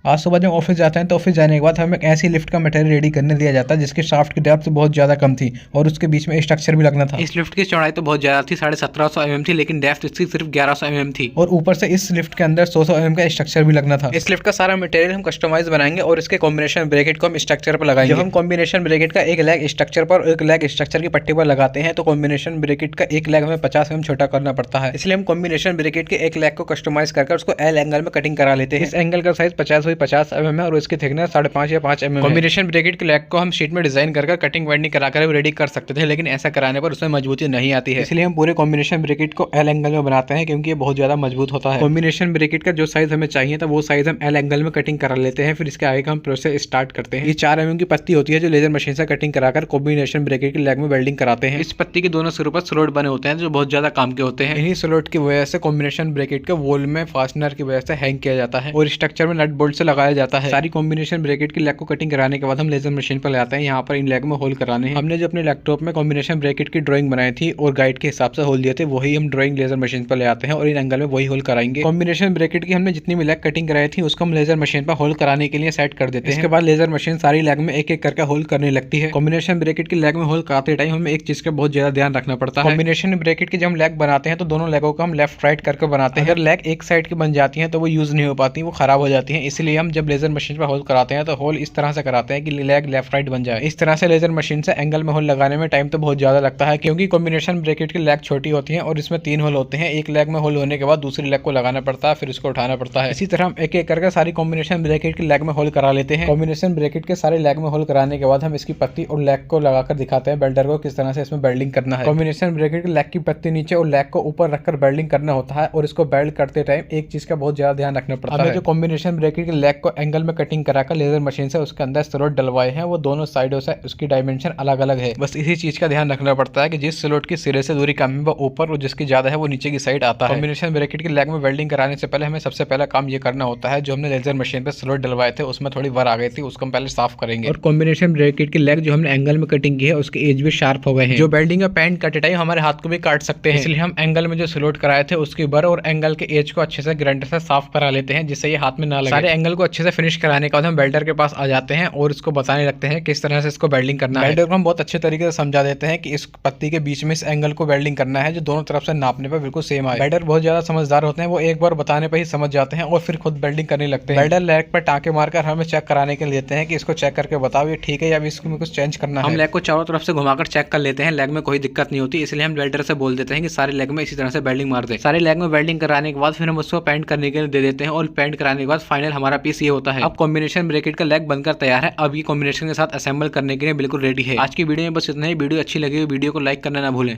आज सुबह जब ऑफिस जाते हैं तो ऑफिस जाने के बाद हमें एक ऐसी लिफ्ट का मटेरियल रेडी करने दिया जाता है जिसके शाफ्ट की डेप्थ बहुत ज्यादा कम थी और उसके बीच में स्ट्रक्चर भी लगना था। इस लिफ्ट की चौड़ाई तो बहुत ज्यादा थी, 1750 mm थी, लेकिन डेप्थ इसकी सिर्फ 1100 mm थी और ऊपर से इस लिफ्ट के अंदर 100 mm का स्ट्रक्चर भी लगना था। इस लिफ्ट का सारा मटेरियल हम कस्टमाइज बनाएंगे और इसके कॉम्बिनेशन ब्रैकेट को हम स्ट्रक्चर पर लगाएंगे। जब हम कॉम्बिनेशन ब्रैकेट का एक लेग स्ट्रक्चर पर और एक लेग स्ट्रक्चर की पट्टी पर लगाते हैं तो कॉम्बिनेशन ब्रैकेट का एक लेग हमें 50 mm छोटा करना पड़ता है, इसलिए हम कॉम्बिनेशन ब्रैकेट के एक लेग को कस्टमाइज कर उसको एल एंगल में कटिंग करा लेते हैं। इस एंगल का साइज 50 बाई 50 mm है और इसकी थिकनेस 5.5 या 5 mm। कॉम्बिनेशन ब्रैकेट के लेग को हम शीट में डिजाइन कर कटिंग वाइंडिंग कराकर रेडी कर सकते थे, लेकिन ऐसा कराने पर उसमें मजबूती नहीं आती है, इसलिए हम पूरे कॉम्बिनेशन ब्रैकेट को एल एंगल में बनाते हैं क्योंकि ये बहुत ज्यादा मजबूत होता है। कॉम्बिनेशन ब्रैकेट का जो साइज हमें चाहिए था वो साइज हम एल एंगल में कटिंग करा लेते हैं, फिर इसके आगे का हम प्रोसेस स्टार्ट करते हैं। ये 4 mm की पत्ती होती है जो लेजर मशीन से कटिंग कराकर कॉम्बिनेशन ब्रैकेट के लेग में वेल्डिंग कराते हैं। इस पत्ती के दोनों सिरों पर स्लॉट बने होते हैं जो बहुत ज्यादा काम के होते हैं। इन्हीं स्लॉट की वजह से कॉम्बिनेशन ब्रैकेट के वॉल में फास्टनर की वजह से हैंग किया जाता है और स्ट्रक्चर में नट बोल्ट से लगाया जाता है। सारी कॉम्बिनेशन ब्रैकेट की लेग को कटिंग कराने के बाद हम लेजर मशीन पर ले आते हैं। यहाँ पर इन लेग में होल कराने हैं। हमने जो अपने लैपटॉप में कॉम्बिनेशन ब्रैकेट की ड्राइंग बनाई थी और गाइड के हिसाब से होल दिए थे वही हम ड्राइंग लेजर मशीन पर ले आते हैं और इन एंगल में वही होल कराएंगे। कॉम्बिनेशन ब्रैकेट की हमने जितनी भी लेग कटिंग कराई थी उसको हम लेजर मशीन पर होल कराने के लिए सेट कर देते हैं। इसके बाद लेजर मशीन सारी लेग में एक एक करके होल करने लगती है। कॉम्बिनेशन ब्रैकेट की लेग में होल कराते टाइम हमें एक चीज का बहुत ज्यादा ध्यान रखना पड़ता है। कॉम्बिनेशन ब्रैकेट की जब हम लेग बनाते हैं तो दोनों लेगों को हम लेफ्ट राइट करके बनाते हैं। अगर लेग एक साइड की बन जाती है तो वो यूज नहीं हो पाती, वो खराब हो जाती है, इसलिए हम जब लेजर मशीन पर होल कराते हैं तो होल इस तरह से कराते हैं कि लेग लेफ्ट राइट बन जाए। इस तरह से लेजर मशीन से एंगल में होल लगाने में टाइम तो बहुत ज्यादा लगता है क्योंकि कॉम्बिनेशन ब्रैकेट की लेग छोटी होती है और इसमें 3 होल होते हैं। एक लेग में होल होने के बाद दूसरी लेग को लगाना पड़ता है, फिर उसको उठाना पड़ता है। इसी तरह हम एक एक करके सारी कॉम्बिनेशन ब्रैकेट की लेग में होल करा लेते हैं। कॉम्बिनेशन ब्रैकेट के सारे लेग में होल कराने के बाद हम इसकी पत्ती और लेग को लगाकर दिखाते हैं बेल्डर को किस तरह से इसमें बेल्डिंग करना है। कॉम्बिनेशन ब्रैकेट की लेग की पत्ती नीचे और लेग को ऊपर रखकर बेल्डिंग करना होता है और इसको बेल्ड करते टाइम एक चीज का बहुत ज्यादा ध्यान रखना पड़ता है। जो कॉम्बिनेशन ब्रैकेट के लेग को एंगल में कटिंग कराकर लेजर मशीन से उसके अंदर स्लॉट डलवाए हैं वो दोनों साइडों से उसकी डायमेंशन अलग अलग है। बस इसी चीज का ध्यान रखना पड़ता है कि जिस स्लॉट की सिरे से दूरी कम है वो ऊपर और जिसकी ज्यादा है वो नीचे की साइड आता है। कॉम्बिनेशन ब्रैकेट की लेग में वेल्डिंग कराने से पहले हमें सबसे पहला काम ये करना होता है जो हमने लेजर मशीन पे स्लॉट डलवाए थे उसमें थोड़ी वर आ गई थी, उसको हम पहले साफ करेंगे। और कॉम्बिनेशन ब्रैकेट की लेग जो हमने एंगल में कटिंग की है उसके एज भी शार्प हो गए हैं। जो बेल्डिंग का पेंट कटे टाइम हमारे हाथ को भी काट सकते हैं, इसलिए हम एंगल में जो स्लॉट कराए थे उसकी बर और एंगल के एज को अच्छे से ग्राइंडर से साफ करा लेते हैं जिससे ये हाथ में ना लगे। सारे एंगल को अच्छे से फिनिश कराने के बाद हम बेल्डर के पास आ जाते हैं और इसको बताने लगते हैं किस तरह से इसको वेल्डिंग करना है। बेल्डर को हम बहुत अच्छे तरीके से समझा देते हैं कि इस पत्ती के बीच में इस एंगल को वेल्डिंग करना है जो दोनों तरफ से नापने पर बिल्कुल सेम आए। बेल्डर बहुत ज्यादा समझदार होते हैं, वो एक बार बताने पर ही समझ जाते हैं और फिर खुद वेल्डिंग करने लगते हैं। बेल्डर लेग पर टाँके मारकर हमें चेक कराने के लिए लेते हैं कि इसको चेक करके बताओ ये ठीक है या इसको कुछ चेंज करना है। हम लेग को चारों तरफ से घुमाकर चेक कर लेते हैं, लेग में कोई दिक्कत नहीं होती, इसलिए हम बेल्डर से बोल देते हैं कि सारे लेग में इसी तरह से वेल्डिंग मार दे। सारे लेग में वेल्डिंग कराने के बाद फिर हम उसको पेंट करने के लिए दे देते हैं और पेंट कराने के बाद फाइनल हमारा पीस ये होता है। अब कॉम्बिनेशन ब्रैकेट का लेग बनकर तैयार है। अब ये कॉम्बिनेशन के साथ असेंबल करने के लिए बिल्कुल रेडी है। आज की वीडियो में बस इतना ही। वीडियो अच्छी लगी वीडियो को लाइक करना ना भूलें।